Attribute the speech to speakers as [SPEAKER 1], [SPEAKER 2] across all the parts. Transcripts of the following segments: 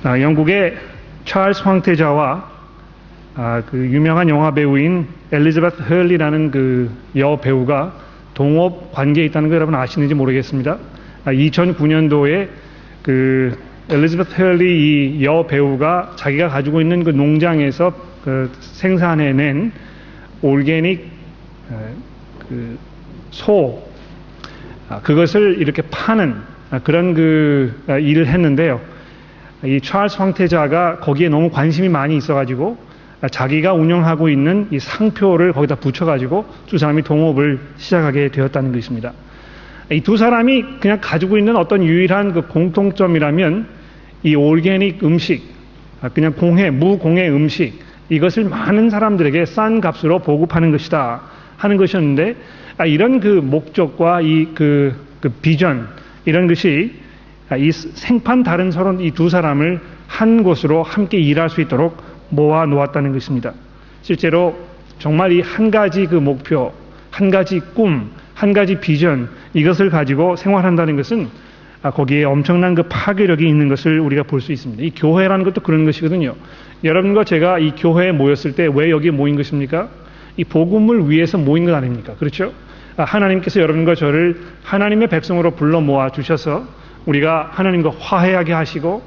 [SPEAKER 1] 영국의 찰스 황태자와 그 유명한 영화 배우인 엘리자베스 헐리라는 그 여배우가 동업 관계에 있다는 거 여러분 아시는지 모르겠습니다. 2009년도에 그 엘리자베스 헐리 이 여배우가 자기가 가지고 있는 그 농장에서 그 생산해낸 올게닉 그 소 그것을 이렇게 파는 그런 그 일을 했는데요. 이 찰스 황태자가 거기에 너무 관심이 많이 있어가지고 자기가 운영하고 있는 이 상표를 거기다 붙여가지고 두 사람이 동업을 시작하게 되었다는 것입니다. 이 두 사람이 그냥 가지고 있는 어떤 유일한 그 공통점이라면 이 올게닉 음식, 그냥 무공해 음식, 이것을 많은 사람들에게 싼 값으로 보급하는 것이다 하는 것이었는데, 이런 그 목적과 그 비전, 이런 것이 이 생판 다른 서로 이 두 사람을 한 곳으로 함께 일할 수 있도록 모아 놓았다는 것입니다. 실제로 정말 이 한 가지 그 목표, 한 가지 꿈, 한 가지 비전, 이것을 가지고 생활한다는 것은 거기에 엄청난 그 파괴력이 있는 것을 우리가 볼 수 있습니다. 이 교회라는 것도 그런 것이거든요. 여러분과 제가 이 교회에 모였을 때 왜 여기 모인 것입니까? 이 복음을 위해서 모인 것 아닙니까? 그렇죠? 하나님께서 여러분과 저를 하나님의 백성으로 불러 모아 주셔서 우리가 하나님과 화해하게 하시고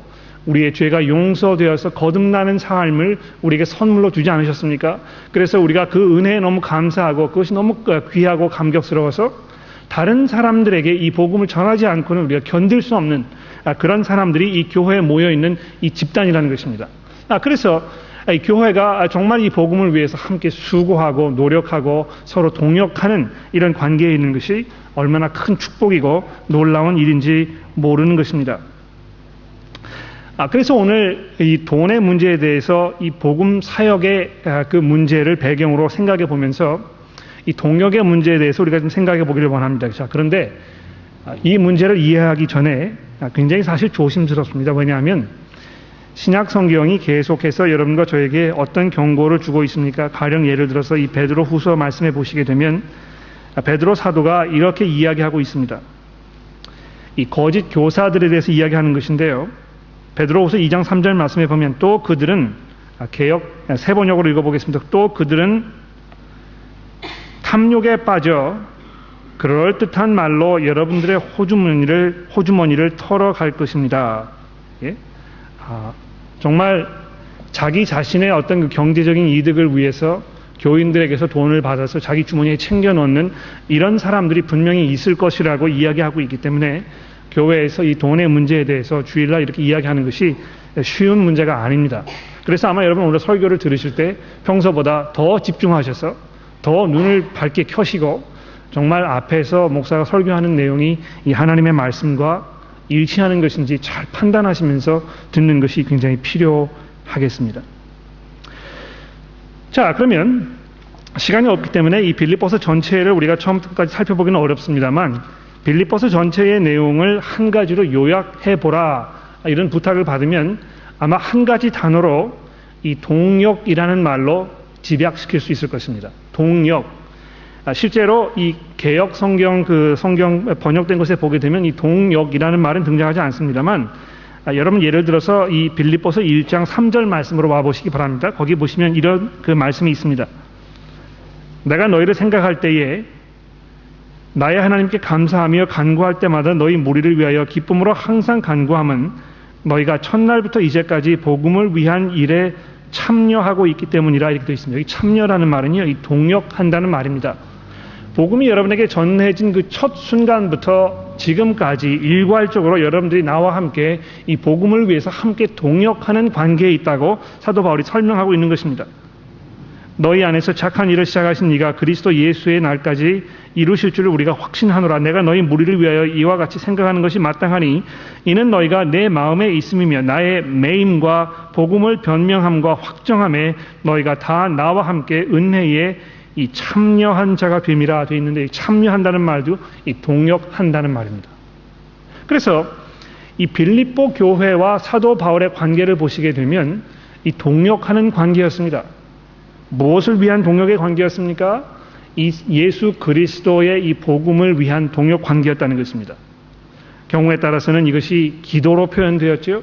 [SPEAKER 1] 우리의 죄가 용서되어서 거듭나는 삶을 우리에게 선물로 주지 않으셨습니까? 그래서 우리가 그 은혜에 너무 감사하고 그것이 너무 귀하고 감격스러워서 다른 사람들에게 이 복음을 전하지 않고는 우리가 견딜 수 없는 그런 사람들이 이 교회에 모여있는 이 집단이라는 것입니다. 그래서 이 교회가 정말 이 복음을 위해서 함께 수고하고 노력하고 서로 동역하는 이런 관계에 있는 것이 얼마나 큰 축복이고 놀라운 일인지 모르는 것입니다. 그래서 오늘 이 돈의 문제에 대해서 이 복음 사역의 그 문제를 배경으로 생각해 보면서 이 동역의 문제에 대해서 우리가 좀 생각해 보기를 원합니다. 자, 그런데 이 문제를 이해하기 전에 굉장히 사실 조심스럽습니다. 왜냐하면 신약 성경이 계속해서 여러분과 저에게 어떤 경고를 주고 있습니까? 가령 예를 들어서 이 베드로 후서 말씀해 보시게 되면 베드로 사도가 이렇게 이야기하고 있습니다. 이 거짓 교사들에 대해서 이야기하는 것인데요. 베드로후서 2장 3절 말씀에 보면 또 그들은 새 번역으로 읽어보겠습니다. 또 그들은 탐욕에 빠져 그럴듯한 말로 여러분들의 호주머니를 털어갈 것입니다. 예? 정말 자기 자신의 어떤 그 경제적인 이득을 위해서 교인들에게서 돈을 받아서 자기 주머니에 챙겨 넣는 이런 사람들이 분명히 있을 것이라고 이야기하고 있기 때문에 교회에서 이 돈의 문제에 대해서 주일날 이렇게 이야기하는 것이 쉬운 문제가 아닙니다. 그래서 아마 여러분 오늘 설교를 들으실 때 평소보다 더 집중하셔서 더 눈을 밝게 켜시고 정말 앞에서 목사가 설교하는 내용이 이 하나님의 말씀과 일치하는 것인지 잘 판단하시면서 듣는 것이 굉장히 필요하겠습니다. 자, 그러면 시간이 없기 때문에 이 빌립보서 전체를 우리가 처음부터 끝까지 살펴보기는 어렵습니다만 빌립보서 전체의 내용을 한 가지로 요약해 보라 이런 부탁을 받으면 아마 한 가지 단어로 이 동역이라는 말로 집약시킬 수 있을 것입니다. 동역. 실제로 이 개역 성경 성경 번역된 것에 보게 되면 이 동역이라는 말은 등장하지 않습니다만 여러분 예를 들어서 이 빌립보서 1장 3절 말씀으로 와 보시기 바랍니다. 거기 보시면 이런 그 말씀이 있습니다. 내가 너희를 생각할 때에 나의 하나님께 감사하며 간구할 때마다 너희 무리를 위하여 기쁨으로 항상 간구함은 너희가 첫날부터 이제까지 복음을 위한 일에 참여하고 있기 때문이라 이렇게 되어 있습니다. 이 참여라는 말은요, 이 동역한다는 말입니다. 복음이 여러분에게 전해진 그 첫 순간부터 지금까지 일괄적으로 여러분들이 나와 함께 이 복음을 위해서 함께 동역하는 관계에 있다고 사도 바울이 설명하고 있는 것입니다. 너희 안에서 착한 일을 시작하신 이가 그리스도 예수의 날까지 이루실 줄을 우리가 확신하노라. 내가 너희 무리를 위하여 이와 같이 생각하는 것이 마땅하니 이는 너희가 내 마음에 있음이며 나의 매임과 복음을 변명함과 확정함에 너희가 다 나와 함께 은혜에 이 참여한 자가 됨이라 되어 있는데, 이 참여한다는 말도 이 동역한다는 말입니다. 그래서 이 빌립보 교회와 사도 바울의 관계를 보시게 되면 이 동역하는 관계였습니다. 무엇을 위한 동역의 관계였습니까? 이 예수 그리스도의 이 복음을 위한 동역 관계였다는 것입니다. 경우에 따라서는 이것이 기도로 표현되었죠.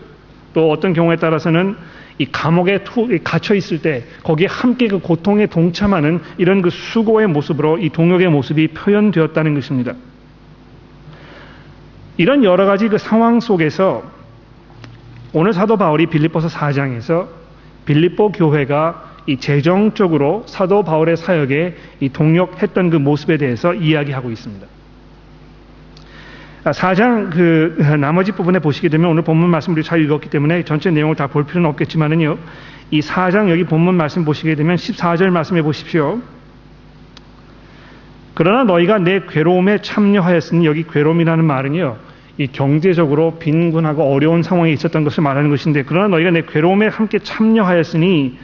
[SPEAKER 1] 또 어떤 경우에 따라서는 이 감옥에 갇혀 있을 때 거기에 함께 그 고통에 동참하는 이런 그 수고의 모습으로 이 동역의 모습이 표현되었다는 것입니다. 이런 여러 가지 그 상황 속에서 오늘 사도 바울이 빌립보서 4장에서 빌립보 교회가 이 재정적으로 사도 바울의 사역에 이 동역했던 그 모습에 대해서 이야기하고 있습니다. 4장 그 나머지 부분에 보시게 되면 오늘 본문 말씀 우리 잘 읽었기 때문에 전체 내용을 다 볼 필요는 없겠지만은요. 이 4장 여기 본문 말씀 보시게 되면 14절 말씀해 보십시오. 그러나 너희가 내 괴로움에 참여하였으니 여기 괴로움이라는 말은요. 이 경제적으로 빈곤하고 어려운 상황에 있었던 것을 말하는 것인데 그러나 너희가 내 괴로움에 함께 참여하였으니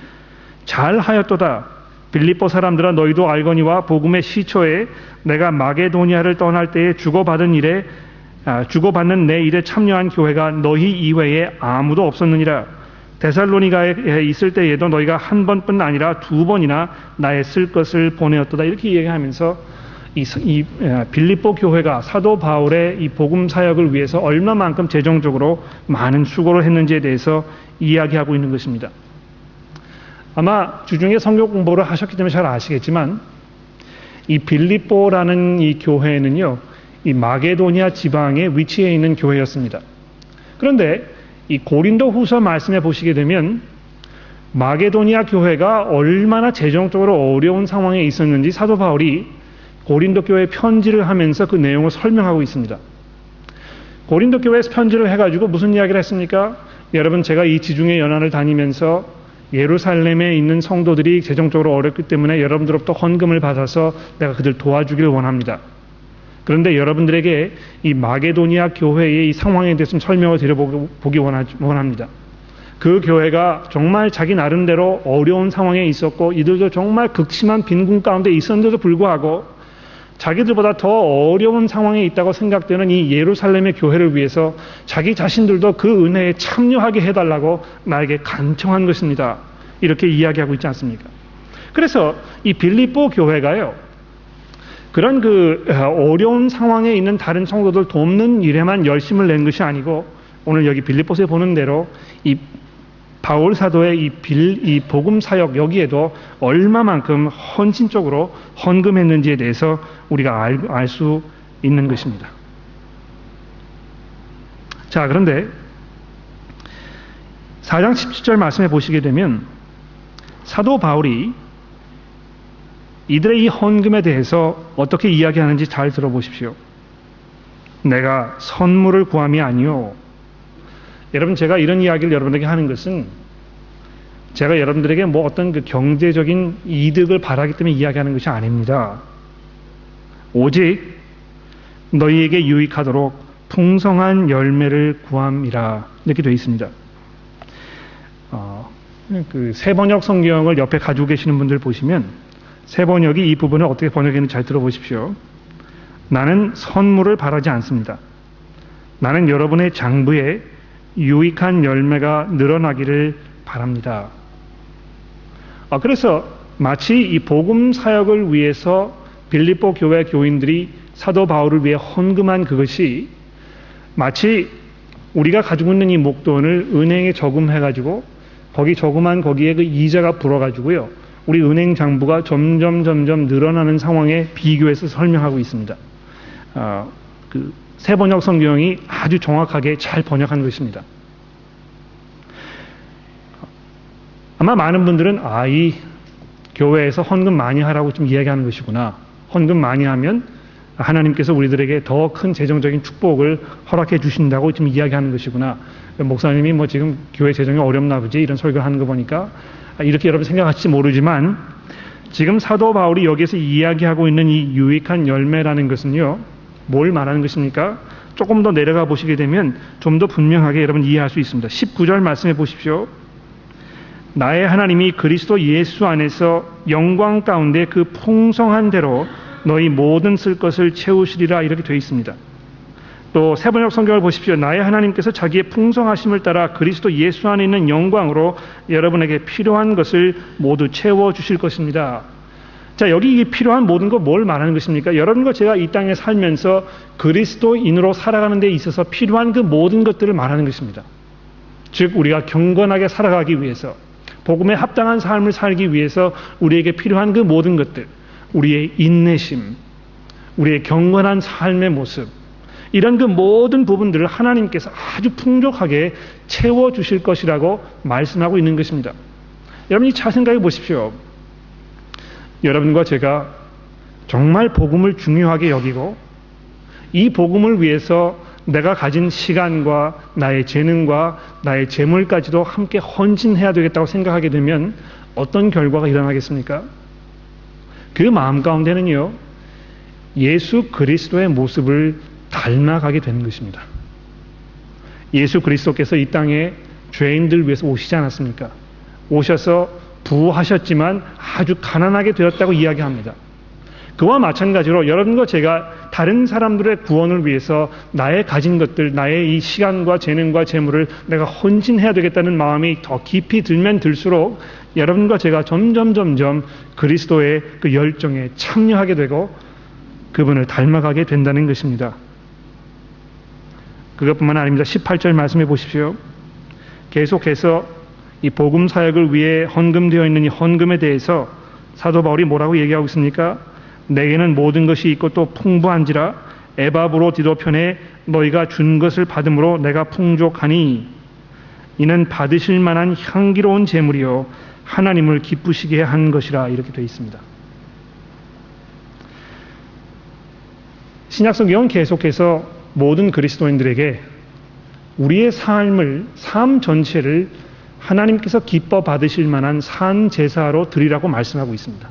[SPEAKER 1] 잘하였도다. 빌립보 사람들아 너희도 알거니와 복음의 시초에 내가 마게도니아를 떠날 때에 주고받는 내 일에 참여한 교회가 너희 이외에 아무도 없었느니라. 데살로니가에 있을 때에도 너희가 한 번뿐 아니라 두 번이나 나의 쓸 것을 보내었도다. 이렇게 얘기하면서 이 빌립보 교회가 사도 바울의 이 복음 사역을 위해서 얼마만큼 재정적으로 많은 수고를 했는지에 대해서 이야기하고 있는 것입니다. 아마 주중에 성경 공부를 하셨기 때문에 잘 아시겠지만 이 빌립보라는 이 교회는요, 이 마게도니아 지방에 위치해 있는 교회였습니다. 그런데 이 고린도 후서 말씀에 보시게 되면 마게도니아 교회가 얼마나 재정적으로 어려운 상황에 있었는지 사도 바울이 고린도 교회에 편지를 하면서 그 내용을 설명하고 있습니다. 고린도 교회에서 편지를 해가지고 무슨 이야기를 했습니까? 여러분, 제가 이 지중해 연안을 다니면서 예루살렘에 있는 성도들이 재정적으로 어렵기 때문에 여러분들로부터 헌금을 받아서 내가 그들 도와주길 원합니다. 그런데 여러분들에게 이 마게도니아 교회의 이 상황에 대해서 설명을 드려보기 원합니다. 그 교회가 정말 자기 나름대로 어려운 상황에 있었고 이들도 정말 극심한 빈곤 가운데 있었는데도 불구하고 자기들보다 더 어려운 상황에 있다고 생각되는 이 예루살렘의 교회를 위해서 자기 자신들도 그 은혜에 참여하게 해달라고 나에게 간청한 것입니다. 이렇게 이야기하고 있지 않습니까? 그래서 이 빌립보 교회가요, 그런 그 어려운 상황에 있는 다른 성도들 돕는 일에만 열심을 낸 것이 아니고 오늘 여기 빌립보서에 보는 대로 이 바울 사도의 이 복음 사역 여기에도 얼마만큼 헌신적으로 헌금했는지에 대해서 우리가 알 수 있는 것입니다. 자, 그런데 4장 17절 말씀에 보시게 되면 사도 바울이 이들의 이 헌금에 대해서 어떻게 이야기하는지 잘 들어보십시오. 내가 선물을 구함이 아니요. 여러분, 제가 이런 이야기를 여러분에게 하는 것은 제가 여러분들에게 뭐 어떤 그 경제적인 이득을 바라기 때문에 이야기하는 것이 아닙니다. 오직 너희에게 유익하도록 풍성한 열매를 구함이라 이렇게 되어 있습니다. 그 세번역 성경을 옆에 가지고 계시는 분들 보시면 세번역이 이 부분을 어떻게 번역했는지 잘 들어보십시오. 나는 선물을 바라지 않습니다. 나는 여러분의 장부에 유익한 열매가 늘어나기를 바랍니다. 그래서 마치 이 복음 사역을 위해서 빌립보 교회 교인들이 사도 바울을 위해 헌금한 그것이 마치 우리가 가지고 있는 이 목돈을 은행에 저금해가지고 거기에 그 이자가 불어가지고요, 우리 은행 장부가 점점 늘어나는 상황에 비교해서 설명하고 있습니다. 그 세번역 성경이 아주 정확하게 잘 번역한 것입니다. 아마 많은 분들은 이 교회에서 헌금 많이 하라고 좀 이야기하는 것이구나. 헌금 많이 하면 하나님께서 우리들에게 더 큰 재정적인 축복을 허락해 주신다고 지금 이야기하는 것이구나. 목사님이 뭐 지금 교회 재정이 어렵나 보지 이런 설교를 하는 거 보니까 이렇게 여러분 생각하실지 모르지만 지금 사도 바울이 여기서 이야기하고 있는 이 유익한 열매라는 것은요, 뭘 말하는 것입니까? 조금 더 내려가 보시게 되면 좀 더 분명하게 여러분 이해할 수 있습니다. 19절 말씀해 보십시오. 나의 하나님이 그리스도 예수 안에서 영광 가운데 그 풍성한 대로 너희 모든 쓸 것을 채우시리라 이렇게 되어 있습니다. 또 세번역 성경을 보십시오. 나의 하나님께서 자기의 풍성하심을 따라 그리스도 예수 안에 있는 영광으로 여러분에게 필요한 것을 모두 채워주실 것입니다. 자, 여기 필요한 모든 것 뭘 말하는 것입니까? 여러분과 제가 이 땅에 살면서 그리스도인으로 살아가는 데 있어서 필요한 그 모든 것들을 말하는 것입니다. 즉 우리가 경건하게 살아가기 위해서, 복음에 합당한 삶을 살기 위해서 우리에게 필요한 그 모든 것들, 우리의 인내심, 우리의 경건한 삶의 모습, 이런 그 모든 부분들을 하나님께서 아주 풍족하게 채워주실 것이라고 말씀하고 있는 것입니다. 여러분이 잘 생각해 보십시오. 여러분과 제가 정말 복음을 중요하게 여기고 이 복음을 위해서 내가 가진 시간과 나의 재능과 나의 재물까지도 함께 헌신해야 되겠다고 생각하게 되면 어떤 결과가 일어나겠습니까? 그 마음 가운데는요, 예수 그리스도의 모습을 닮아가게 되는 것입니다. 예수 그리스도께서 이 땅에 죄인들 위해서 오시지 않았습니까? 오셔서 부하셨지만 아주 가난하게 되었다고 이야기합니다. 그와 마찬가지로 여러분과 제가 다른 사람들의 구원을 위해서 나의 가진 것들, 나의 이 시간과 재능과 재물을 내가 헌신해야 되겠다는 마음이 더 깊이 들면 들수록 여러분과 제가 점점 그리스도의 그 열정에 참여하게 되고 그분을 닮아가게 된다는 것입니다. 그것뿐만 아닙니다. 18절 말씀해 보십시오. 계속해서 이 복음 사역을 위해 헌금되어 있는 이 헌금에 대해서 사도 바울이 뭐라고 얘기하고 있습니까? 내게는 모든 것이 있고 또 풍부한지라 에바브로 디도편에 너희가 준 것을 받음으로 내가 풍족하니 이는 받으실 만한 향기로운 제물이요 하나님을 기쁘시게 한 것이라, 이렇게 되어 있습니다. 신약성경은 계속해서 모든 그리스도인들에게 우리의 삶 전체를 하나님께서 기뻐 받으실 만한 산 제사로 드리라고 말씀하고 있습니다.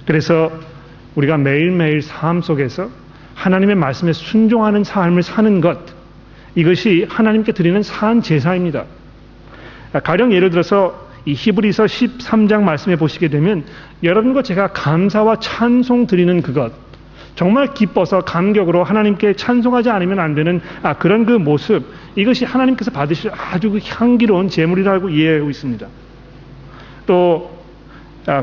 [SPEAKER 1] 그래서 우리가 매일매일 삶 속에서 하나님의 말씀에 순종하는 삶을 사는 것, 이것이 하나님께 드리는 산 제사입니다. 가령 예를 들어서 이 히브리서 13장 말씀해 보시게 되면 여러분과 제가 감사와 찬송 드리는 그것, 정말 기뻐서 감격으로 하나님께 찬송하지 않으면 안 되는 그런 그 모습, 이것이 하나님께서 받으실 아주 그 향기로운 제물이라고 이해하고 있습니다. 또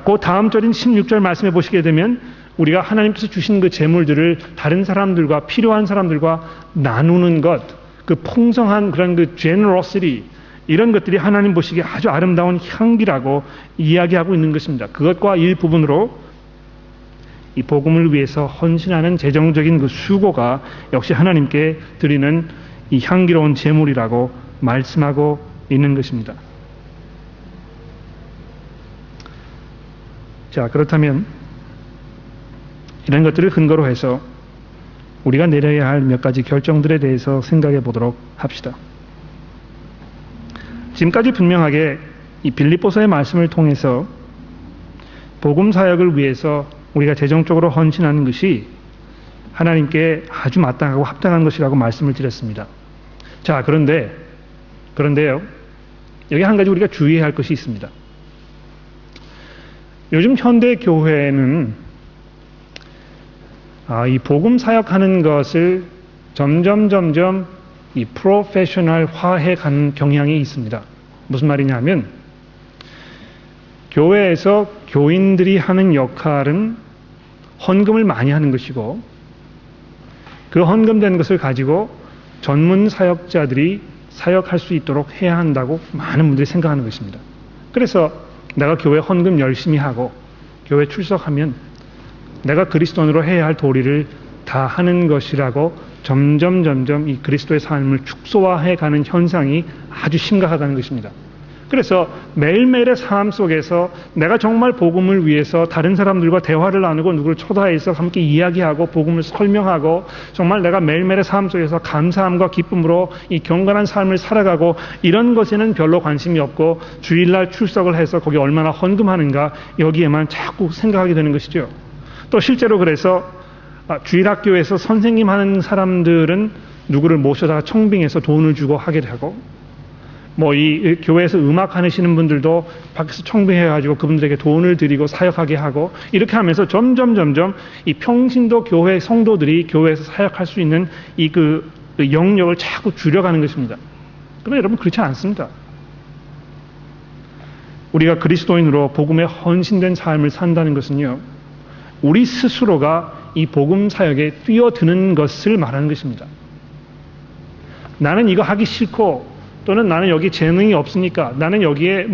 [SPEAKER 1] 그 다음 절인 16절 말씀해 보시게 되면 우리가 하나님께서 주신 그 제물들을 다른 사람들과, 필요한 사람들과 나누는 것, 그 풍성한 그런 그 generosity, 이런 것들이 하나님 보시기에 아주 아름다운 향기라고 이야기하고 있는 것입니다. 그것과 일부분으로 이 복음을 위해서 헌신하는 재정적인 그 수고가 역시 하나님께 드리는 이 향기로운 제물이라고 말씀하고 있는 것입니다. 자, 그렇다면 이런 것들을 근거로 해서 우리가 내려야 할 몇 가지 결정들에 대해서 생각해 보도록 합시다. 지금까지 분명하게 이 빌립보서의 말씀을 통해서 복음 사역을 위해서 우리가 재정적으로 헌신하는 것이 하나님께 아주 마땅하고 합당한 것이라고 말씀을 드렸습니다. 자, 그런데요, 여기 한 가지 우리가 주의해야 할 것이 있습니다. 요즘 현대 교회는 이 복음 사역하는 것을 점점 이 프로페셔널화해 가는 경향이 있습니다. 무슨 말이냐면 교회에서 교인들이 하는 역할은 헌금을 많이 하는 것이고 그 헌금된 것을 가지고 전문 사역자들이 사역할 수 있도록 해야 한다고 많은 분들이 생각하는 것입니다. 그래서 내가 교회 헌금 열심히 하고 교회 출석하면 내가 그리스도인으로 해야 할 도리를 다 하는 것이라고 점점 이 그리스도의 삶을 축소화해 가는 현상이 아주 심각하다는 것입니다. 그래서 매일매일의 삶 속에서 내가 정말 복음을 위해서 다른 사람들과 대화를 나누고 누구를 초대해서 함께 이야기하고 복음을 설명하고 정말 내가 매일매일의 삶 속에서 감사함과 기쁨으로 이 경건한 삶을 살아가고 이런 것에는 별로 관심이 없고 주일날 출석을 해서 거기 얼마나 헌금하는가 여기에만 자꾸 생각하게 되는 것이죠. 또 실제로 그래서 주일학교에서 선생님 하는 사람들은 누구를 모셔다가 청빙해서 돈을 주고 하게 하고 이 교회에서 음악 하시는 분들도 밖에서 청빙해가지고 그분들에게 돈을 드리고 사역하게 하고 이렇게 하면서 점점 이 평신도 교회 성도들이 교회에서 사역할 수 있는 그 영역을 자꾸 줄여가는 것입니다. 그러나 여러분 그렇지 않습니다. 우리가 그리스도인으로 복음에 헌신된 삶을 산다는 것은요, 우리 스스로가 이 복음 사역에 뛰어드는 것을 말하는 것입니다. 나는 이거 하기 싫고 또는 나는 여기 재능이 없으니까 나는 여기에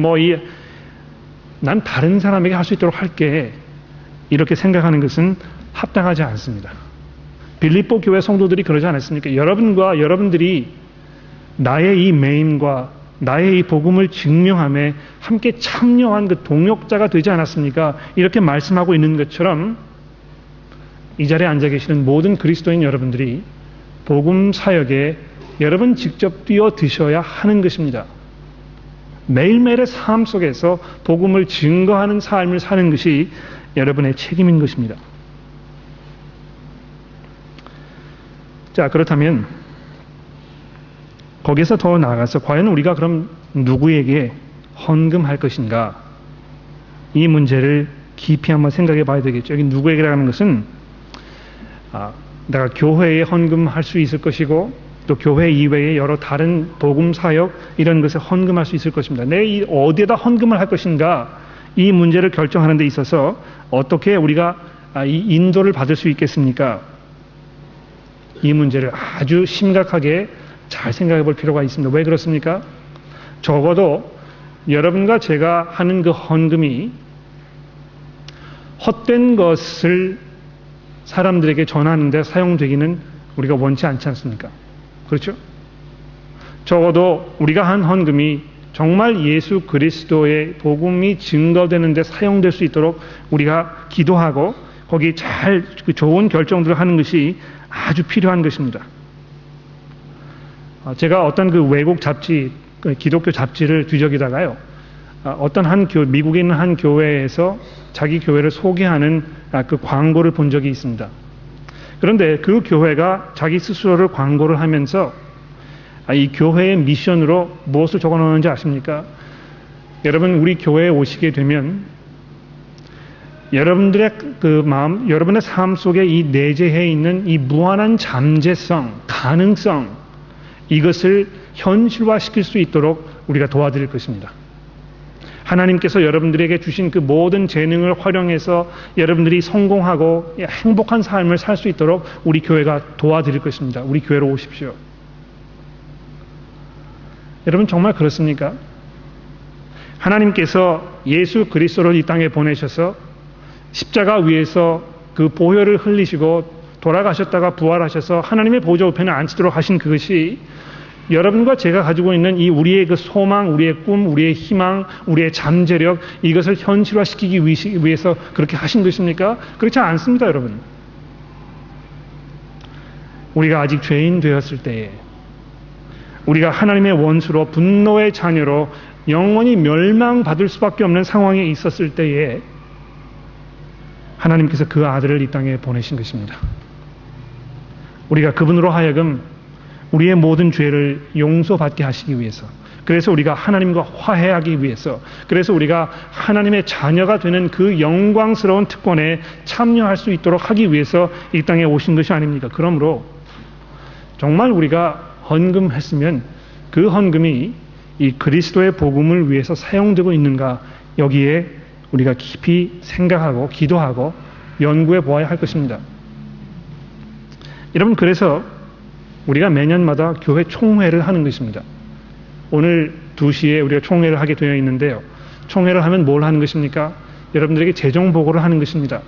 [SPEAKER 1] 난 다른 사람에게 할 수 있도록 할게. 이렇게 생각하는 것은 합당하지 않습니다. 빌립보 교회 성도들이 그러지 않았습니까? 여러분들이 나의 이 메임과 나의 이 복음을 증명함에 함께 참여한 그 동역자가 되지 않았습니까? 이렇게 말씀하고 있는 것처럼 이 자리에 앉아 계시는 모든 그리스도인 여러분들이 복음 사역에 여러분 직접 뛰어드셔야 하는 것입니다. 매일매일의 삶 속에서 복음을 증거하는 삶을 사는 것이 여러분의 책임인 것입니다. 자, 그렇다면 거기서 더 나아가서 과연 우리가 그럼 누구에게 헌금할 것인가? 이 문제를 깊이 한번 생각해 봐야 되겠죠. 여기 누구에게라는 것은 내가 교회에 헌금할 수 있을 것이고 또 교회 이외에 여러 다른 복음 사역 이런 것에 헌금할 수 있을 것입니다. 내 어디에다 헌금을 할 것인가? 이 문제를 결정하는 데 있어서 어떻게 우리가 이 인도를 받을 수 있겠습니까? 이 문제를 아주 심각하게 잘 생각해 볼 필요가 있습니다. 왜 그렇습니까? 적어도 여러분과 제가 하는 그 헌금이 헛된 것을 사람들에게 전하는 데 사용되기는 우리가 원치 않지 않습니까? 그렇죠? 적어도 우리가 한 헌금이 정말 예수 그리스도의 복음이 증거되는 데 사용될 수 있도록 우리가 기도하고 거기 잘 좋은 결정들을 하는 것이 아주 필요한 것입니다. 제가 어떤 그 외국 잡지, 기독교 잡지를 뒤적이다가요, 어떤 미국에 있는 한 교회에서 자기 교회를 소개하는 그 광고를 본 적이 있습니다. 그런데 그 교회가 자기 스스로를 광고를 하면서 이 교회의 미션으로 무엇을 적어 놓는지 아십니까? 여러분, 우리 교회에 오시게 되면 여러분들의 그 마음, 여러분의 삶 속에 이 내재해 있는 이 무한한 잠재성, 가능성, 이것을 현실화시킬 수 있도록 우리가 도와드릴 것입니다. 하나님께서 여러분들에게 주신 그 모든 재능을 활용해서 여러분들이 성공하고 행복한 삶을 살 수 있도록 우리 교회가 도와드릴 것입니다. 우리 교회로 오십시오. 여러분, 정말 그렇습니까? 하나님께서 예수 그리스도를 이 땅에 보내셔서 십자가 위에서 그 보혈을 흘리시고 돌아가셨다가 부활하셔서 하나님의 보좌 우편에 앉히도록 하신 그것이 여러분과 제가 가지고 있는 이 우리의 그 소망, 우리의 꿈, 우리의 희망, 우리의 잠재력, 이것을 현실화시키기 위해서 그렇게 하신 것입니까? 그렇지 않습니다, 여러분. 우리가 아직 죄인 되었을 때에, 우리가 하나님의 원수로 분노의 자녀로 영원히 멸망받을 수밖에 없는 상황에 있었을 때에 하나님께서 그 아들을 이 땅에 보내신 것입니다. 우리가 그분으로 하여금 우리의 모든 죄를 용서받게 하시기 위해서, 그래서 우리가 하나님과 화해하기 위해서, 그래서 우리가 하나님의 자녀가 되는 그 영광스러운 특권에 참여할 수 있도록 하기 위해서 이 땅에 오신 것이 아닙니까? 그러므로 정말 우리가 헌금했으면 그 헌금이 이 그리스도의 복음을 위해서 사용되고 있는가, 여기에 우리가 깊이 생각하고 기도하고 연구해 보아야 할 것입니다. 여러분, 그래서 우리가 매년마다 교회 총회를 하는 것입니다. 오늘 2시에 우리가 총회를 하게 되어 있는데요. 총회를 하면 뭘 하는 것입니까? 여러분들에게 재정 보고를 하는 것입니다.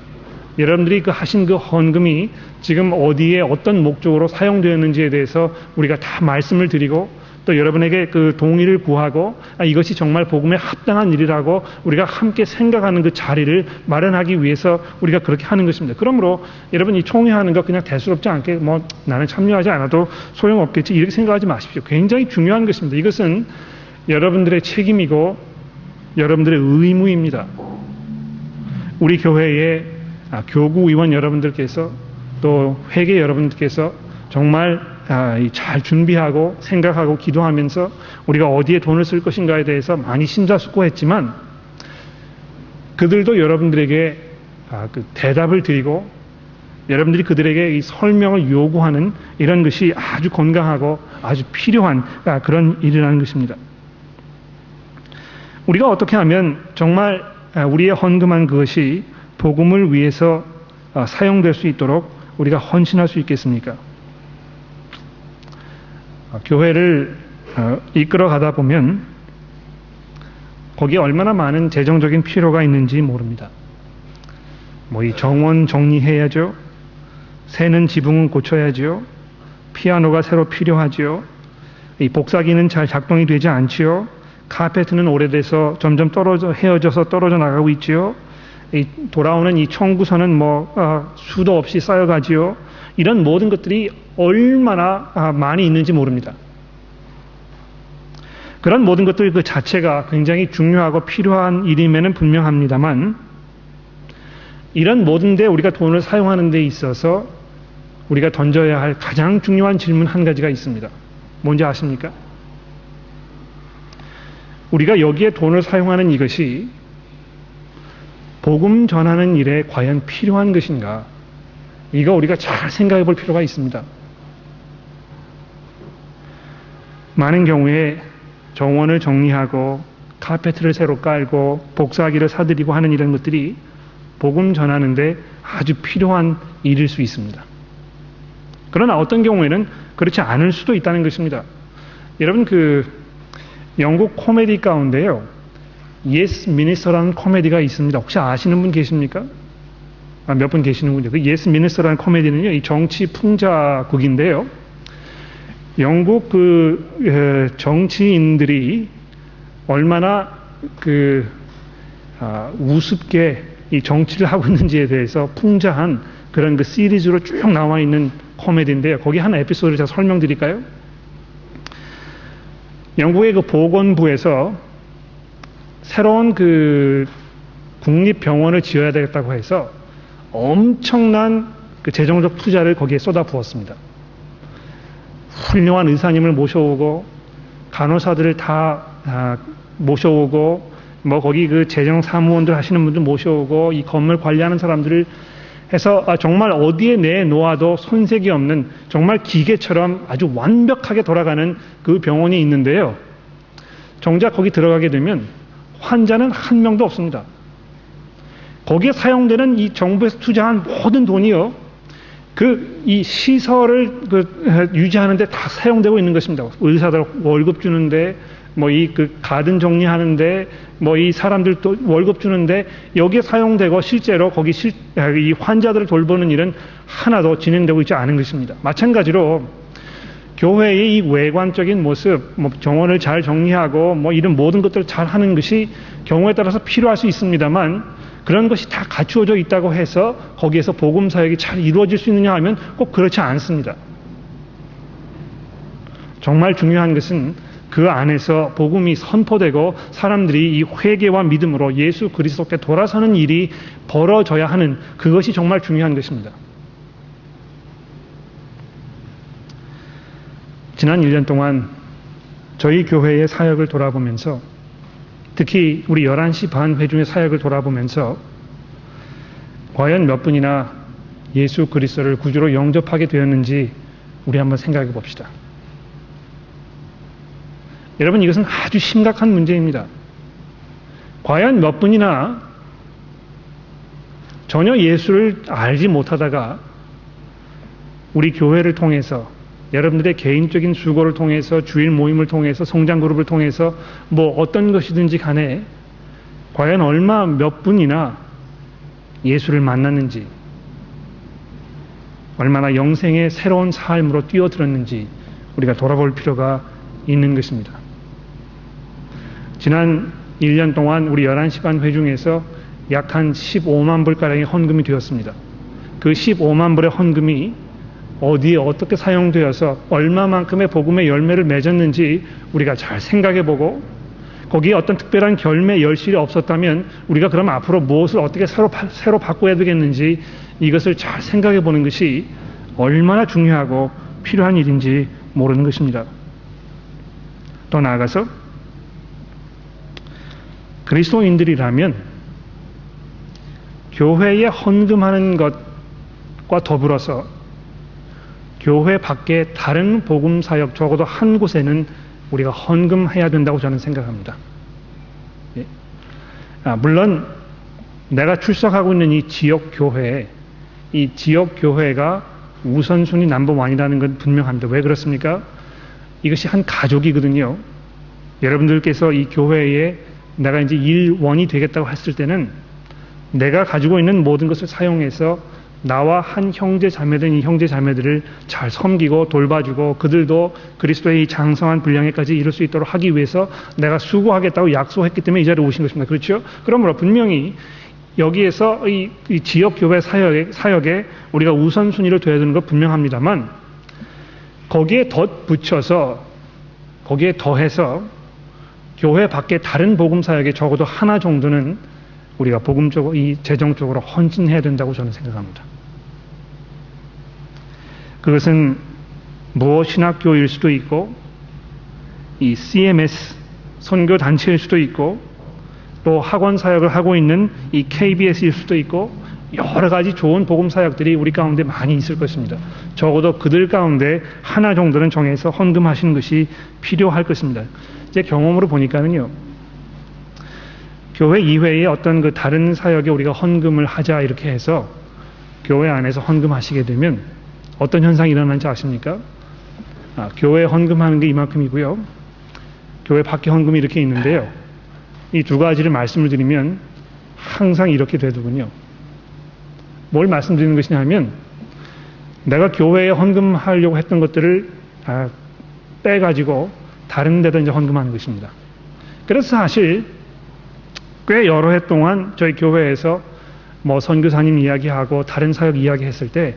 [SPEAKER 1] 여러분들이 하신 그 헌금이 지금 어디에 어떤 목적으로 사용되었는지에 대해서 우리가 다 말씀을 드리고, 또 여러분에게 그 동의를 구하고 이것이 정말 복음에 합당한 일이라고 우리가 함께 생각하는 그 자리를 마련하기 위해서 우리가 그렇게 하는 것입니다. 그러므로 여러분, 이 총회하는 거 그냥 대수롭지 않게 나는 참여하지 않아도 소용없겠지 이렇게 생각하지 마십시오. 굉장히 중요한 것입니다. 이것은 여러분들의 책임이고 여러분들의 의무입니다. 우리 교회의 교구 의원 여러분들께서 또 회계 여러분들께서 정말 잘 준비하고 생각하고 기도하면서 우리가 어디에 돈을 쓸 것인가에 대해서 많이 심사숙고했지만, 그들도 여러분들에게 그 대답을 드리고 여러분들이 그들에게 이 설명을 요구하는 이런 것이 아주 건강하고 아주 필요한 그런 일이라는 것입니다. 우리가 어떻게 하면 정말 우리의 헌금한 그것이 복음을 위해서 사용될 수 있도록 우리가 헌신할 수 있겠습니까? 교회를 이끌어 가다 보면 거기에 얼마나 많은 재정적인 필요가 있는지 모릅니다. 뭐 이 정원 정리해야죠. 새는 지붕은 고쳐야죠. 피아노가 새로 필요하죠. 이 복사기는 잘 작동이 되지 않지요. 카페트는 오래돼서 점점 헤어져서 떨어져 나가고 있지요. 이 돌아오는 이 청구서는 수도 없이 쌓여가지요. 이런 모든 것들이 얼마나 많이 있는지 모릅니다. 그런 모든 것들 그 자체가 굉장히 중요하고 필요한 일임에는 분명합니다만, 이런 모든 데 우리가 돈을 사용하는 데 있어서 우리가 던져야 할 가장 중요한 질문 한 가지가 있습니다. 뭔지 아십니까? 우리가 여기에 돈을 사용하는 이것이 복음 전하는 일에 과연 필요한 것인가? 이거 우리가 잘 생각해 볼 필요가 있습니다. 많은 경우에 정원을 정리하고 카페트를 새로 깔고 복사기를 사들이고 하는 이런 것들이 복음 전하는데 아주 필요한 일일 수 있습니다. 그러나 어떤 경우에는 그렇지 않을 수도 있다는 것입니다. 여러분 영국 코미디 가운데요, Yes Minister라는 코미디가 있습니다. 혹시 아시는 분 계십니까? 몇 분 계시는군요. 그 Yes Minister라는 코미디는요, 이 정치 풍자극인데요. 영국 정치인들이 얼마나 우습게 이 정치를 하고 있는지에 대해서 풍자한 그런 시리즈로 쭉 나와 있는 코미디인데요. 거기 한 에피소드를 제가 설명드릴까요? 영국의 보건부에서 새로운 국립병원을 지어야 되겠다고 해서 엄청난 재정적 투자를 거기에 쏟아부었습니다. 훌륭한 의사님을 모셔오고 간호사들을 다 모셔오고 거기 재정 사무원들 하시는 분들 모셔오고 이 건물 관리하는 사람들을 해서 정말 어디에 내놓아도 손색이 없는 정말 기계처럼 아주 완벽하게 돌아가는 그 병원이 있는데요. 정작 거기 들어가게 되면 환자는 한 명도 없습니다. 거기에 사용되는 이 정부에서 투자한 모든 돈이요, 이 시설을 유지하는데 다 사용되고 있는 것입니다. 의사들 월급 주는데, 가든 정리하는데, 이 사람들 또 월급 주는데, 여기에 사용되고 실제로 거기 이 환자들을 돌보는 일은 하나도 진행되고 있지 않은 것입니다. 마찬가지로 교회의 이 외관적인 모습, 정원을 잘 정리하고 이런 모든 것들을 잘 하는 것이 경우에 따라서 필요할 수 있습니다만, 그런 것이 다 갖추어져 있다고 해서 거기에서 복음 사역이 잘 이루어질 수 있느냐 하면 꼭 그렇지 않습니다. 정말 중요한 것은 그 안에서 복음이 선포되고 사람들이 이 회개와 믿음으로 예수 그리스도께 돌아서는 일이 벌어져야 하는, 그것이 정말 중요한 것입니다. 지난 1년 동안 저희 교회의 사역을 돌아보면서, 특히 우리 11시 반 회중의 사역을 돌아보면서 과연 몇 분이나 예수 그리스도를 구주로 영접하게 되었는지 우리 한번 생각해 봅시다. 여러분, 이것은 아주 심각한 문제입니다. 과연 몇 분이나 전혀 예수를 알지 못하다가 우리 교회를 통해서, 여러분들의 개인적인 수고를 통해서, 주일 모임을 통해서, 성장 그룹을 통해서 어떤 것이든지 간에 과연 몇 분이나 예수를 만났는지, 얼마나 영생의 새로운 삶으로 뛰어들었는지 우리가 돌아볼 필요가 있는 것입니다. 지난 1년 동안 우리 11시 반 회중에서 약 한 15만 불가량의 헌금이 되었습니다. 그 15만 불의 헌금이 어디에 어떻게 사용되어서 얼마만큼의 복음의 열매를 맺었는지 우리가 잘 생각해보고, 거기에 어떤 특별한 결매 열실이 없었다면 우리가 그럼 앞으로 무엇을 어떻게 새로 바꿔야 되겠는지 이것을 잘 생각해보는 것이 얼마나 중요하고 필요한 일인지 모르는 것입니다. 더 나아가서 그리스도인들이라면 교회에 헌금하는 것과 더불어서 교회 밖에 다른 복음 사역, 적어도 한 곳에는 우리가 헌금해야 된다고 저는 생각합니다. 예. 물론 내가 출석하고 있는 이 지역 교회가 우선순위 넘버 원이라는 건 분명합니다. 왜 그렇습니까? 이것이 한 가족이거든요. 여러분들께서 이 교회에 내가 이제 일원이 되겠다고 했을 때는 내가 가지고 있는 모든 것을 사용해서 나와 한 형제 자매된 이 형제 자매들을 잘 섬기고 돌봐주고 그들도 그리스도의 이 장성한 분량에까지 이룰 수 있도록 하기 위해서 내가 수고하겠다고 약속했기 때문에 이 자리에 오신 것입니다. 그렇죠? 그러므로 분명히 여기에서 이 지역 교회 사역에 우리가 우선순위를 둬야 되는 것 분명합니다만 거기에 덧붙여서 거기에 더해서 교회 밖에 다른 복음 사역에 적어도 하나 정도는 우리가 복음적으로 이 재정적으로 헌신해야 된다고 저는 생각합니다. 그것은 무엇 신학교일 수도 있고 이 CMS 선교 단체일 수도 있고 또 학원 사역을 하고 있는 이 KBS일 수도 있고 여러 가지 좋은 복음 사역들이 우리 가운데 많이 있을 것입니다. 적어도 그들 가운데 하나 정도는 정해서 헌금하시는 것이 필요할 것입니다. 제 경험으로 보니까는요. 교회 이외에 어떤 그 다른 사역에 우리가 헌금을 하자 이렇게 해서 교회 안에서 헌금하시게 되면 어떤 현상이 일어나는지 아십니까? 교회에 헌금하는 게 이만큼이고요. 교회 밖에 헌금이 이렇게 있는데요. 이 두 가지를 말씀을 드리면 항상 이렇게 되더군요. 뭘 말씀드리는 것이냐 하면 내가 교회에 헌금하려고 했던 것들을 빼가지고 다른 데다 이제 헌금하는 것입니다. 그래서 사실 꽤 여러 해 동안 저희 교회에서 뭐 선교사님 이야기하고 다른 사역 이야기했을 때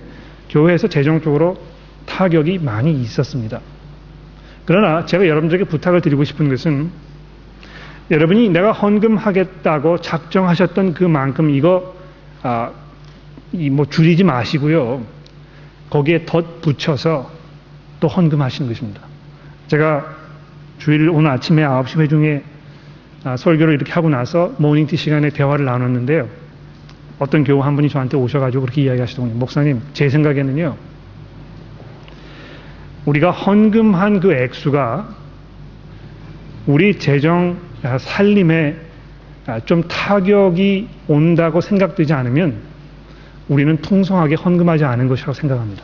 [SPEAKER 1] 교회에서 재정적으로 타격이 많이 있었습니다. 그러나 제가 여러분들에게 부탁을 드리고 싶은 것은 여러분이 내가 헌금하겠다고 작정하셨던 그만큼 이거 뭐 줄이지 마시고요. 거기에 덧붙여서 또 헌금하시는 것입니다. 제가 주일 오늘 아침에 9시 회중에 설교를 이렇게 하고 나서 모닝티 시간에 대화를 나눴는데요. 어떤 교우 한 분이 저한테 오셔가지고 그렇게 이야기하시더군요. 목사님, 제 생각에는요. 우리가 헌금한 그 액수가 우리 재정 살림에 좀 타격이 온다고 생각되지 않으면 우리는 풍성하게 헌금하지 않은 것이라고 생각합니다.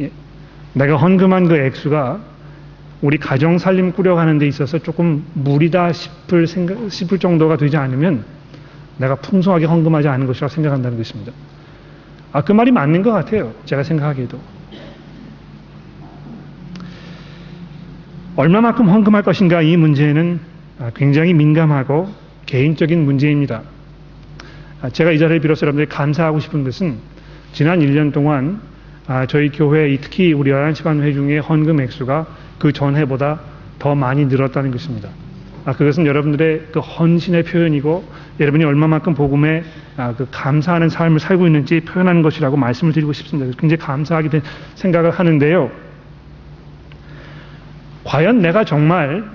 [SPEAKER 1] 예. 내가 헌금한 그 액수가 우리 가정 살림 꾸려가는 데 있어서 조금 무리다 싶을 정도가 되지 않으면 내가 풍성하게 헌금하지 않은 것이라고 생각한다는 것입니다. 그 말이 맞는 것 같아요. 제가 생각하기에도. 얼마만큼 헌금할 것인가 이 문제는 굉장히 민감하고 개인적인 문제입니다. 제가 이 자리를 빌어서 여러분들이 감사하고 싶은 것은 지난 1년 동안 저희 교회 특히 우리 11시 회중의 헌금 액수가 그 전해보다 더 많이 늘었다는 것입니다. 그것은 여러분들의 그 헌신의 표현이고 여러분이 얼마만큼 복음에 그 감사하는 삶을 살고 있는지 표현하는 것이라고 말씀을 드리고 싶습니다. 굉장히 감사하게 생각을 하는데요. 과연 내가 정말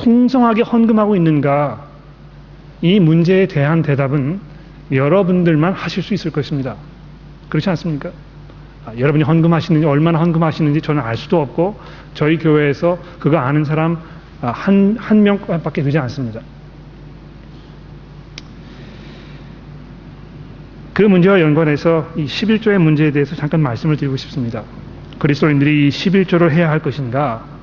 [SPEAKER 1] 풍성하게 헌금하고 있는가? 이 문제에 대한 대답은 여러분들만 하실 수 있을 것입니다. 그렇지 않습니까? 여러분이 헌금하시는지 얼마나 헌금하시는지 저는 알 수도 없고 저희 교회에서 그거 아는 사람 한 명밖에 되지 않습니다. 그 문제와 연관해서 이 11조의 문제에 대해서 잠깐 말씀을 드리고 싶습니다. 그리스도인들이 이 11조를 해야 할 것인가?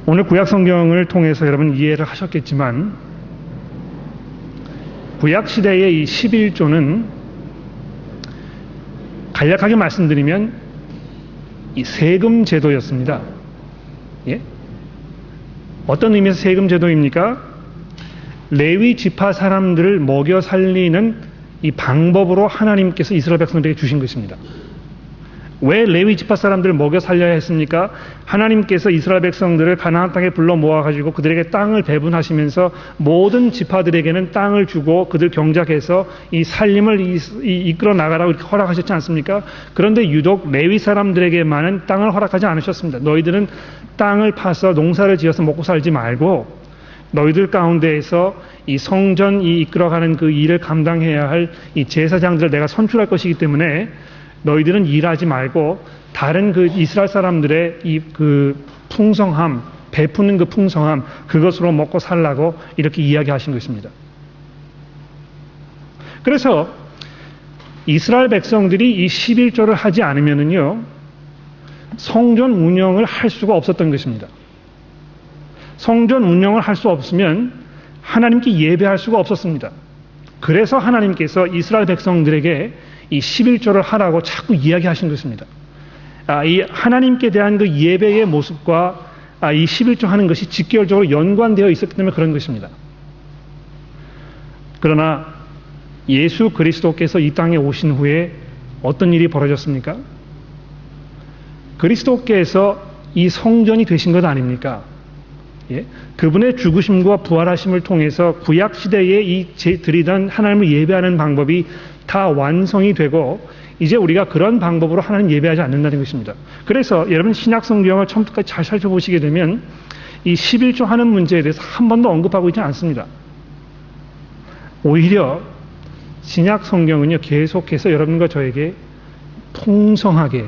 [SPEAKER 1] 오늘 구약 성경을 통해서 여러분 이해를 하셨겠지만 구약 시대의 이 11조는 간략하게 말씀드리면 이 세금 제도였습니다. 예? 어떤 의미에서 세금 제도입니까? 레위 지파 사람들을 먹여 살리는 이 방법으로 하나님께서 이스라엘 백성들에게 주신 것입니다. 왜 레위 지파 사람들을 먹여 살려야 했습니까? 하나님께서 이스라엘 백성들을 가나안 땅에 불러 모아가지고 그들에게 땅을 배분하시면서 모든 지파들에게는 땅을 주고 그들 경작해서 이 살림을 이끌어 나가라고 이렇게 허락하셨지 않습니까? 그런데 유독 레위 사람들에게만은 땅을 허락하지 않으셨습니다. 너희들은 땅을 파서 농사를 지어서 먹고 살지 말고 너희들 가운데에서 이 성전 이끌어가는 그 일을 감당해야 할 이 제사장들을 내가 선출할 것이기 때문에 너희들은 일하지 말고 다른 그 이스라엘 사람들의 이 그 풍성함, 베푸는 그 풍성함, 그것으로 먹고 살라고 이렇게 이야기하신 것입니다. 그래서 이스라엘 백성들이 이 11조를 하지 않으면은요, 성전 운영을 할 수가 없었던 것입니다. 성전 운영을 할 수 없으면 하나님께 예배할 수가 없었습니다. 그래서 하나님께서 이스라엘 백성들에게 이 11조를 하라고 자꾸 이야기하신 것입니다. 이 하나님께 대한 그 예배의 모습과 이 11조 하는 것이 직결적으로 연관되어 있었기 때문에 그런 것입니다. 그러나 예수 그리스도께서 이 땅에 오신 후에 어떤 일이 벌어졌습니까? 그리스도께서 이 성전이 되신 것 아닙니까? 예? 그분의 죽으심과 부활하심을 통해서 구약 시대에 드리던 하나님을 예배하는 방법이 다 완성이 되고 이제 우리가 그런 방법으로 하나님 예배하지 않는다는 것입니다. 그래서 여러분 신약 성경을 처음부터 잘 살펴보시게 되면 이 11조 하는 문제에 대해서 한 번도 언급하고 있지 않습니다. 오히려 신약 성경은요, 계속해서 여러분과 저에게 풍성하게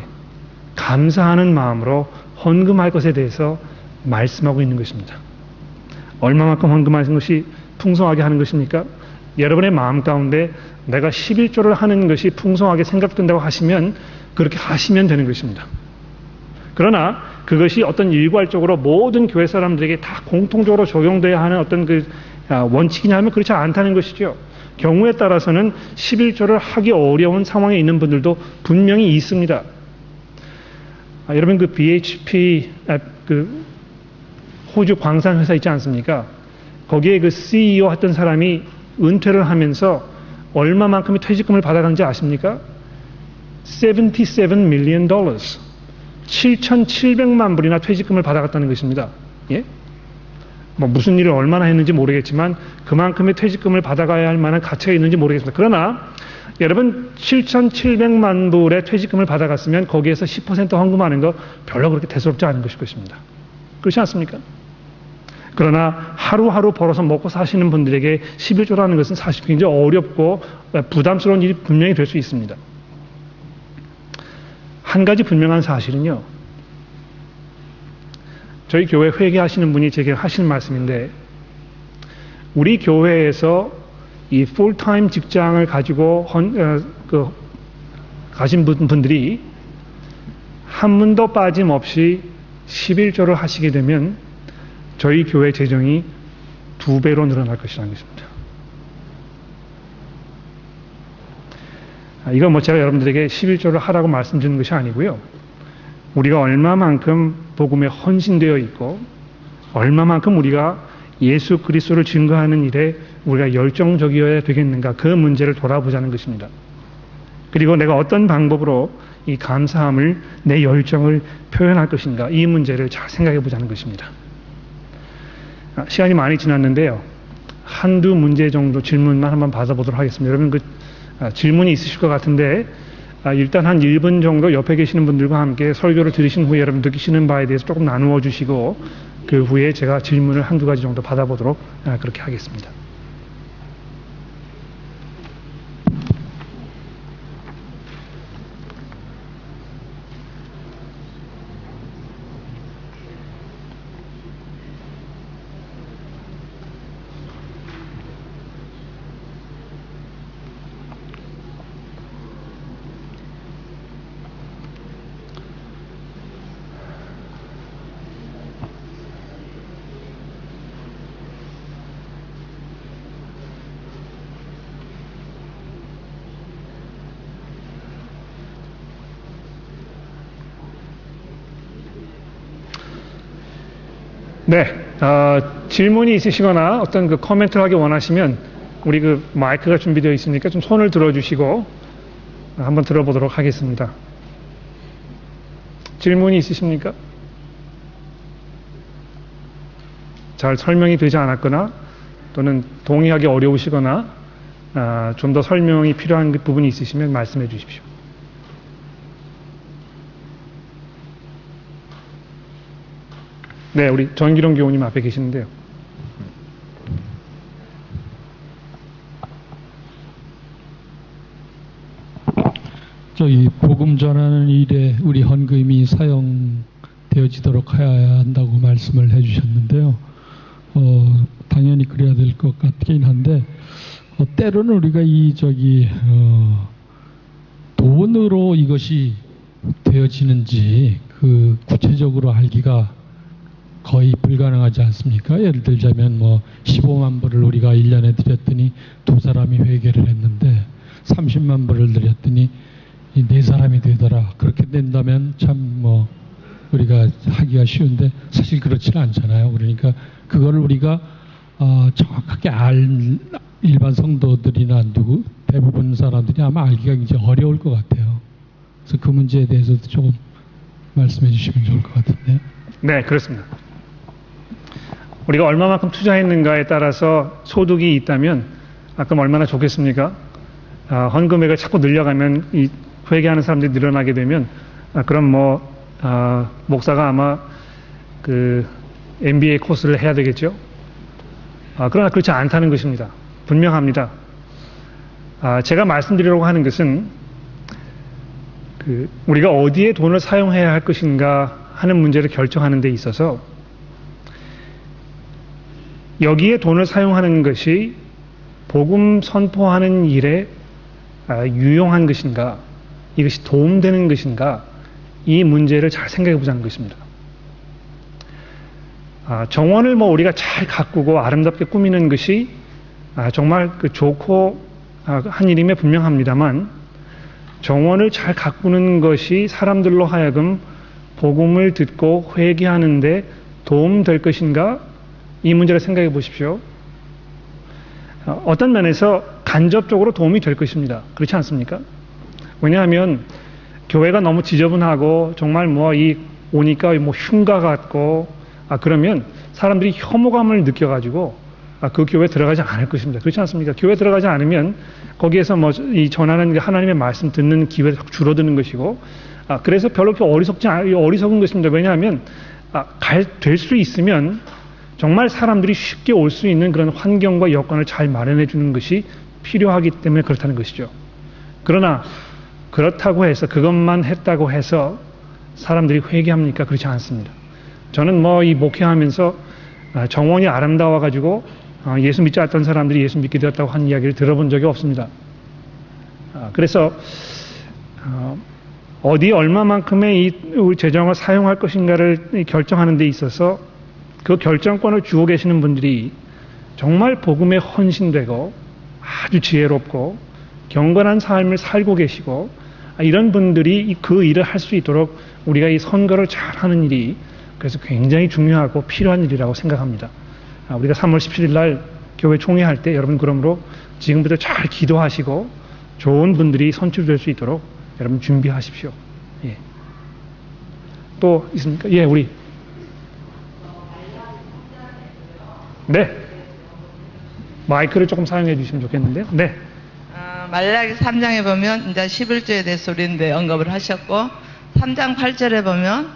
[SPEAKER 1] 감사하는 마음으로 헌금할 것에 대해서 말씀하고 있는 것입니다. 얼마만큼 헌금하는 것이 풍성하게 하는 것입니까? 여러분의 마음 가운데 내가 11조를 하는 것이 풍성하게 생각된다고 하시면 그렇게 하시면 되는 것입니다. 그러나 그것이 어떤 일괄적으로 모든 교회 사람들에게 다 공통적으로 적용돼야 하는 어떤 그 원칙이냐 하면 그렇지 않다는 것이죠. 경우에 따라서는 11조를 하기 어려운 상황에 있는 분들도 분명히 있습니다. 여러분 그 BHP 그 호주 광산 회사 있지 않습니까? 거기에 그 CEO 했던 사람이 은퇴를 하면서 얼마만큼의 퇴직금을 받아간지 아십니까? $77 million. 7,700만 불이나 퇴직금을 받아갔다는 것입니다. 예? 뭐 무슨 일을 얼마나 했는지 모르겠지만 그만큼의 퇴직금을 받아가야 할 만한 가치가 있는지 모르겠습니다. 그러나 여러분 7,700만 불의 퇴직금을 받아갔으면 거기에서 10% 헌금하는 거 별로 그렇게 대수롭지 않은 것일 것입니다. 그렇지 않습니까? 그러나 하루하루 벌어서 먹고 사시는 분들에게 11조라는 것은 사실 굉장히 어렵고 부담스러운 일이 분명히 될 수 있습니다. 한 가지 분명한 사실은요, 저희 교회 회개하시는 분이 제게 하시는 말씀인데, 우리 교회에서 이 풀타임 직장을 가지고 가신 분들이 한 분도 빠짐없이 11조를 하시게 되면 저희 교회 재정이 2배로 늘어날 것이라는 것입니다. 이건 뭐 제가 여러분들에게 11조를 하라고 말씀드리는 것이 아니고요. 우리가 얼마만큼 복음에 헌신되어 있고 얼마만큼 우리가 예수 그리스도를 증거하는 일에 우리가 열정적이어야 되겠는가, 그 문제를 돌아보자는 것입니다. 그리고 내가 어떤 방법으로 이 감사함을, 내 열정을 표현할 것인가, 이 문제를 잘 생각해 보자는 것입니다. 시간이 많이 지났는데요, 한두 문제 정도 질문만 한번 받아보도록 하겠습니다. 여러분 그 질문이 있으실 것 같은데 일단 한 1분 정도 옆에 계시는 분들과 함께 설교를 들으신 후에 여러분 느끼시는 바에 대해서 조금 나누어 주시고 그 후에 제가 질문을 한두 가지 정도 받아보도록 그렇게 하겠습니다. 네, 질문이 있으시거나 어떤 그 코멘트를 하기 원하시면 우리 그 마이크가 준비되어 있으니까 좀 손을 들어주시고 한번 들어보도록 하겠습니다. 질문이 있으십니까? 잘 설명이 되지 않았거나 또는 동의하기 어려우시거나 좀 더 설명이 필요한 부분이 있으시면 말씀해 주십시오. 네, 우리 전기룡 교우님 앞에 계시는데요.
[SPEAKER 2] 저기 복음 전하는 일에 우리 헌금이 사용되어지도록 해야 한다고 말씀을 해주셨는데요. 당연히 그래야 될 것 같긴 한데 때로는 우리가 돈으로 이것이 되어지는지 그 구체적으로 알기가 거의 불가능하지 않습니까? 예를 들자면 뭐 15만 불을 우리가 1년에 드렸더니 2사람이 회개를 했는데 30만 불을 드렸더니 4사람이 되더라. 그렇게 된다면 참 뭐 우리가 하기가 쉬운데 사실 그렇지는 않잖아요. 그러니까 그거를 우리가 정확하게 일반 성도들이나 안 두고 대부분 사람들이 아마 알기가 굉장히 어려울 것 같아요. 그래서 그 문제에 대해서도 조금 말씀해 주시면 좋을 것 같은데요.
[SPEAKER 1] 네, 그렇습니다. 우리가 얼마만큼 투자했는가에 따라서 소득이 있다면 그럼 얼마나 좋겠습니까? 헌금액을 자꾸 늘려가면 이 회개하는 사람들이 늘어나게 되면 그럼 뭐 목사가 아마 그 MBA 코스를 해야 되겠죠. 그러나 그렇지 않다는 것입니다. 분명합니다. 제가 말씀드리려고 하는 것은 우리가 어디에 돈을 사용해야 할 것인가 하는 문제를 결정하는 데 있어서 여기에 돈을 사용하는 것이 복음 선포하는 일에 유용한 것인가, 이것이 도움되는 것인가, 이 문제를 잘 생각해 보자는 것입니다. 정원을 뭐 우리가 잘 가꾸고 아름답게 꾸미는 것이 정말 좋고 한 일임에 분명합니다만, 정원을 잘 가꾸는 것이 사람들로 하여금 복음을 듣고 회개하는데 도움될 것인가, 이 문제를 생각해 보십시오. 어떤 면에서 간접적으로 도움이 될 것입니다. 그렇지 않습니까? 왜냐하면 교회가 너무 지저분하고 정말 오니까 흉가 같고 그러면 사람들이 혐오감을 느껴가지고 그 교회에 들어가지 않을 것입니다. 그렇지 않습니까? 교회에 들어가지 않으면 거기에서 이 전하는 하나님의 말씀 듣는 기회가 줄어드는 것이고 그래서 별로 어리석은 것입니다. 왜냐하면 될 수 있으면 정말 사람들이 쉽게 올 수 있는 그런 환경과 여건을 잘 마련해 주는 것이 필요하기 때문에 그렇다는 것이죠. 그러나 그렇다고 해서 그것만 했다고 해서 사람들이 회개합니까? 그렇지 않습니다. 저는 이 목회하면서 정원이 아름다워가지고 예수 믿지 않던 사람들이 예수 믿게 되었다고 하는 이야기를 들어본 적이 없습니다. 그래서 어디 얼마만큼의 이 재정을 사용할 것인가를 결정하는 데 있어서 그 결정권을 주고 계시는 분들이 정말 복음에 헌신되고 아주 지혜롭고 경건한 삶을 살고 계시고 이런 분들이 그 일을 할 수 있도록 우리가 이 선거를 잘하는 일이 그래서 굉장히 중요하고 필요한 일이라고 생각합니다. 우리가 3월 17일 날 교회 총회할 때 여러분 그러므로 지금부터 잘 기도하시고 좋은 분들이 선출될 수 있도록 여러분 준비하십시오. 예. 또 있습니까? 예, 우리. 네. 마이크를 조금 사용해 주시면 좋겠는데요. 네.
[SPEAKER 3] 말라기 3장에 보면 이제 11조에 대해서 우리는 언급을 하셨고 3장 8절에 보면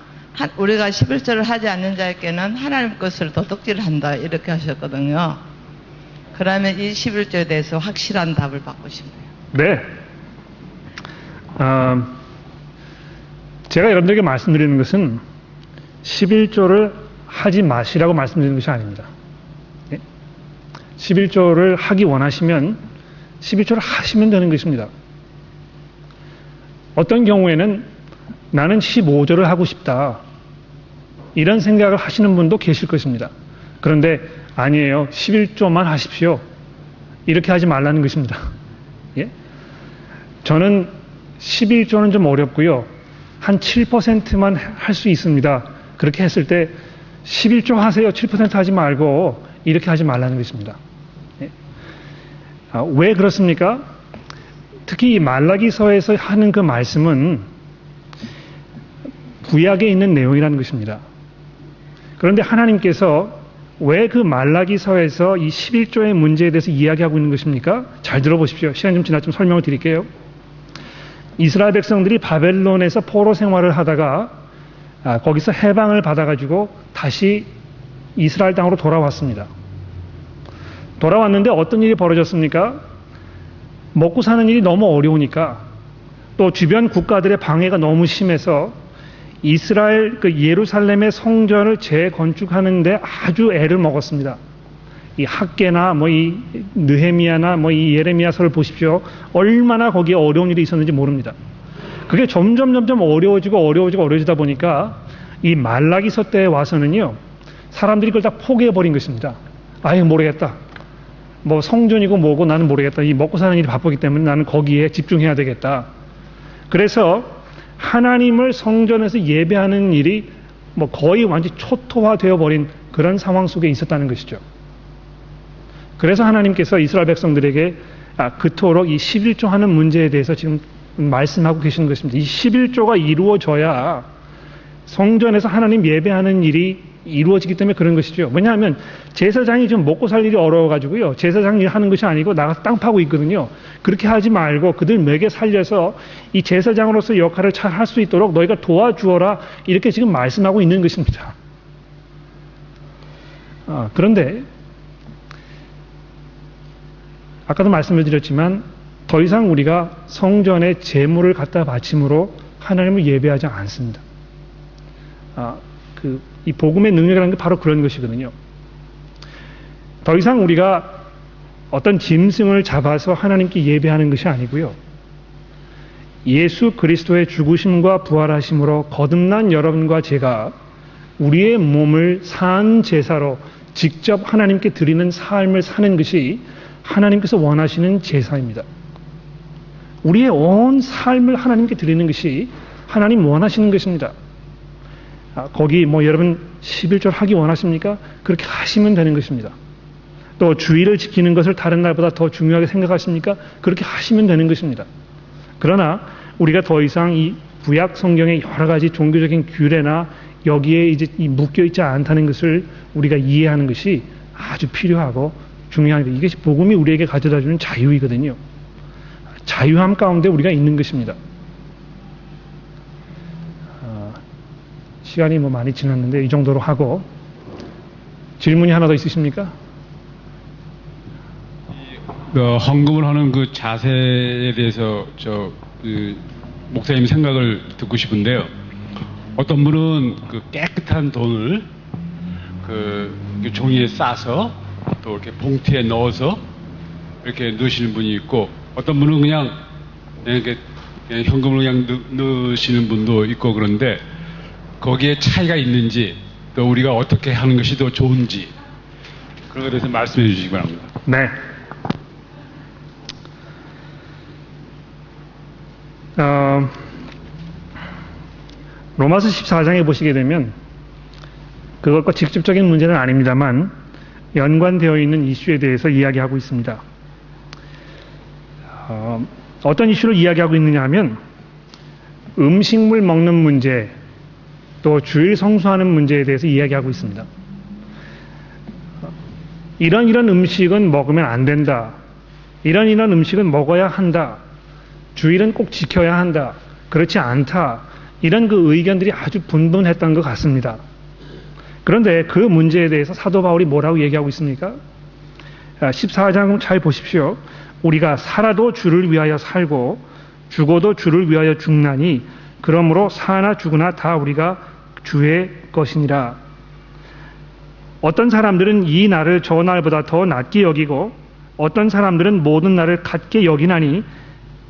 [SPEAKER 3] 우리가 11조를 하지 않는 자에게는 하나님 것을 도둑질을 한다 이렇게 하셨거든요. 그러면 이 11조에 대해서 확실한 답을 받고 싶네요.
[SPEAKER 1] 네. 제가 여러분들에게 말씀드리는 것은 11조를 하지 마시라고 말씀드리는 것이 아닙니다. 11조를 하기 원하시면 11조를 하시면 되는 것입니다. 어떤 경우에는 나는 15조를 하고 싶다. 이런 생각을 하시는 분도 계실 것입니다. 그런데 아니에요. 11조만 하십시오. 이렇게 하지 말라는 것입니다. 예? 저는 11조는 좀 어렵고요. 한 7%만 할 수 있습니다. 그렇게 했을 때 11조 하세요. 7% 하지 말고 이렇게 하지 말라는 것입니다. 예? 왜 그렇습니까? 특히 이 말라기서에서 하는 그 말씀은 구약에 있는 내용이라는 것입니다. 그런데 하나님께서 왜 그 말라기서에서 이 11조의 문제에 대해서 이야기하고 있는 것입니까? 잘 들어보십시오. 시간 좀 지나 좀 설명을 드릴게요. 이스라엘 백성들이 바벨론에서 포로 생활을 하다가 거기서 해방을 받아가지고 다시 이스라엘 땅으로 돌아왔습니다. 돌아왔는데 어떤 일이 벌어졌습니까? 먹고 사는 일이 너무 어려우니까 또 주변 국가들의 방해가 너무 심해서 이스라엘 예루살렘의 성전을 재건축하는데 아주 애를 먹었습니다. 이 학계나 이 느헤미야나 이 예레미야서를 보십시오. 얼마나 거기에 어려운 일이 있었는지 모릅니다. 그게 점점 어려워지다 보니까 이 말라기서 때에 와서는요, 사람들이 그걸 다 포기해버린 것입니다. 아예 모르겠다. 뭐 성전이고 뭐고 나는 모르겠다. 이 먹고 사는 일이 바쁘기 때문에 나는 거기에 집중해야 되겠다. 그래서 하나님을 성전에서 예배하는 일이 뭐 거의 완전히 초토화되어 버린 그런 상황 속에 있었다는 것이죠. 그래서 하나님께서 이스라엘 백성들에게 그토록 이 11조 하는 문제에 대해서 지금 말씀하고 계시는 것입니다. 이 11조가 이루어져야 성전에서 하나님 예배하는 일이 이루어지기 때문에 그런 것이죠. 왜냐하면 제사장이 지금 먹고 살 일이 어려워가지고요, 제사장 일 하는 것이 아니고 나가서 땅 파고 있거든요. 그렇게 하지 말고 그들 먹여 살려서 이 제사장으로서 역할을 잘 할 수 있도록 너희가 도와주어라, 이렇게 지금 말씀하고 있는 것입니다. 그런데 아까도 말씀을 드렸지만 더 이상 우리가 성전에 제물을 갖다 바침으로 하나님을 예배하지 않습니다. 이 복음의 능력이라는 게 바로 그런 것이거든요. 더 이상 우리가 어떤 짐승을 잡아서 하나님께 예배하는 것이 아니고요, 예수 그리스도의 죽으심과 부활하심으로 거듭난 여러분과 제가 우리의 몸을 산 제사로 직접 하나님께 드리는 삶을 사는 것이 하나님께서 원하시는 제사입니다. 우리의 온 삶을 하나님께 드리는 것이 하나님 원하시는 것입니다. 거기 여러분 11절 하기 원하십니까? 그렇게 하시면 되는 것입니다. 또 주일을 지키는 것을 다른 날보다 더 중요하게 생각하십니까? 그렇게 하시면 되는 것입니다. 그러나 우리가 더 이상 이 구약 성경의 여러 가지 종교적인 규례나 여기에 이제 묶여 있지 않다는 것을 우리가 이해하는 것이 아주 필요하고 중요한 것. 이것이 복음이 우리에게 가져다주는 자유이거든요. 자유함 가운데 우리가 있는 것입니다. 시간이 많이 지났는데 이 정도로 하고, 질문이 하나 더 있으십니까?
[SPEAKER 4] 헌금을 하는 그 자세에 대해서 목사님 생각을 듣고 싶은데요. 어떤 분은 그 깨끗한 돈을 그 종이에 싸서 또 이렇게 봉투에 넣어서 이렇게 넣으시는 분이 있고, 어떤 분은 그냥 현금을 그냥 넣으시는 분도 있고, 그런데 거기에 차이가 있는지, 또 우리가 어떻게 하는 것이 더 좋은지, 그런 것에 대해서 말씀해 주시기 바랍니다.
[SPEAKER 1] 네. 로마서 14장에 보시게 되면 그것과 직접적인 문제는 아닙니다만 연관되어 있는 이슈에 대해서 이야기하고 있습니다. 어떤 이슈를 이야기하고 있느냐 하면 음식물 먹는 문제, 또 주일 성수하는 문제에 대해서 이야기하고 있습니다. 이런 음식은 먹으면 안 된다. 이런 음식은 먹어야 한다. 주일은 꼭 지켜야 한다. 그렇지 않다. 이런 그 의견들이 아주 분분했던 것 같습니다. 그런데 그 문제에 대해서 사도 바울이 뭐라고 얘기하고 있습니까? 14장 잘 보십시오. 우리가 살아도 주를 위하여 살고 죽어도 주를 위하여 죽나니 그러므로 사나 죽으나 다 우리가 주의 것이니라. 어떤 사람들은 이 날을 저 날보다 더 낮게 여기고 어떤 사람들은 모든 날을 같게 여기나니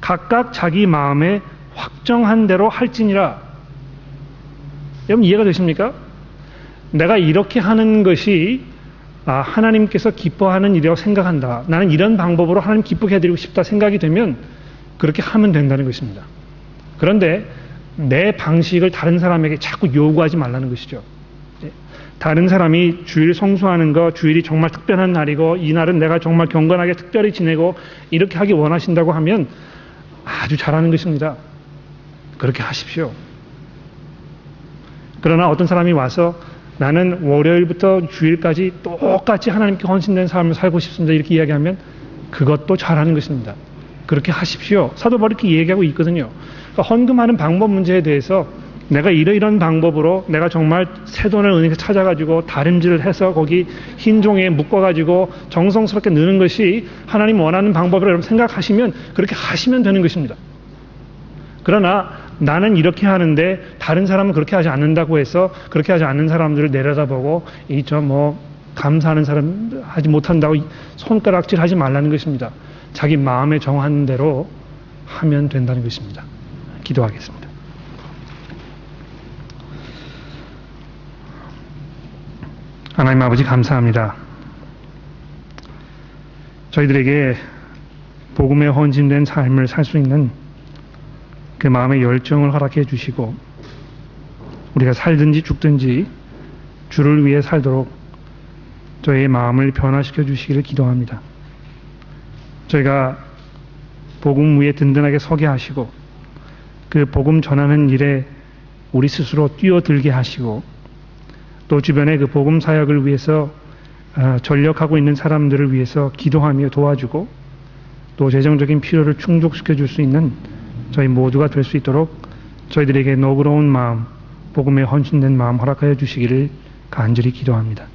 [SPEAKER 1] 각각 자기 마음에 확정한 대로 할지니라. 여러분 이해가 되십니까? 내가 이렇게 하는 것이 하나님께서 기뻐하는 일이라고 생각한다. 나는 이런 방법으로 하나님 기쁘게 해드리고 싶다 생각이 되면 그렇게 하면 된다는 것입니다. 그런데 내 방식을 다른 사람에게 자꾸 요구하지 말라는 것이죠. 다른 사람이 주일 성수하는 거, 주일이 정말 특별한 날이고 이 날은 내가 정말 경건하게 특별히 지내고 이렇게 하기 원하신다고 하면 아주 잘하는 것입니다. 그렇게 하십시오. 그러나 어떤 사람이 와서 나는 월요일부터 주일까지 똑같이 하나님께 헌신된 삶을 살고 싶습니다. 이렇게 이야기하면 그것도 잘하는 것입니다. 그렇게 하십시오. 사도 바울이 이렇게 얘기하고 있거든요. 그러니까 헌금하는 방법 문제에 대해서 내가 이런 방법으로 내가 정말 새 돈을 은행에서 찾아가지고 다림질을 해서 거기 흰 종이에 묶어가지고 정성스럽게 넣는 것이 하나님 원하는 방법이라고 여러분 생각하시면 그렇게 하시면 되는 것입니다. 그러나 나는 이렇게 하는데 다른 사람은 그렇게 하지 않는다고 해서 그렇게 하지 않는 사람들을 내려다보고 감사하는 사람 하지 못한다고 손가락질 하지 말라는 것입니다. 자기 마음에 정한 대로 하면 된다는 것입니다. 기도하겠습니다. 하나님 아버지 감사합니다. 저희들에게 복음에 헌신된 삶을 살 수 있는 그 마음의 열정을 허락해 주시고 우리가 살든지 죽든지 주를 위해 살도록 저희의 마음을 변화시켜 주시기를 기도합니다. 저희가 복음 위에 든든하게 서게 하시고 그 복음 전하는 일에 우리 스스로 뛰어들게 하시고 또 주변에 그 복음 사역을 위해서 전력하고 있는 사람들을 위해서 기도하며 도와주고 또 재정적인 필요를 충족시켜 줄 수 있는 저희 모두가 될 수 있도록 저희들에게 너그러운 마음, 복음에 헌신된 마음 허락하여 주시기를 간절히 기도합니다.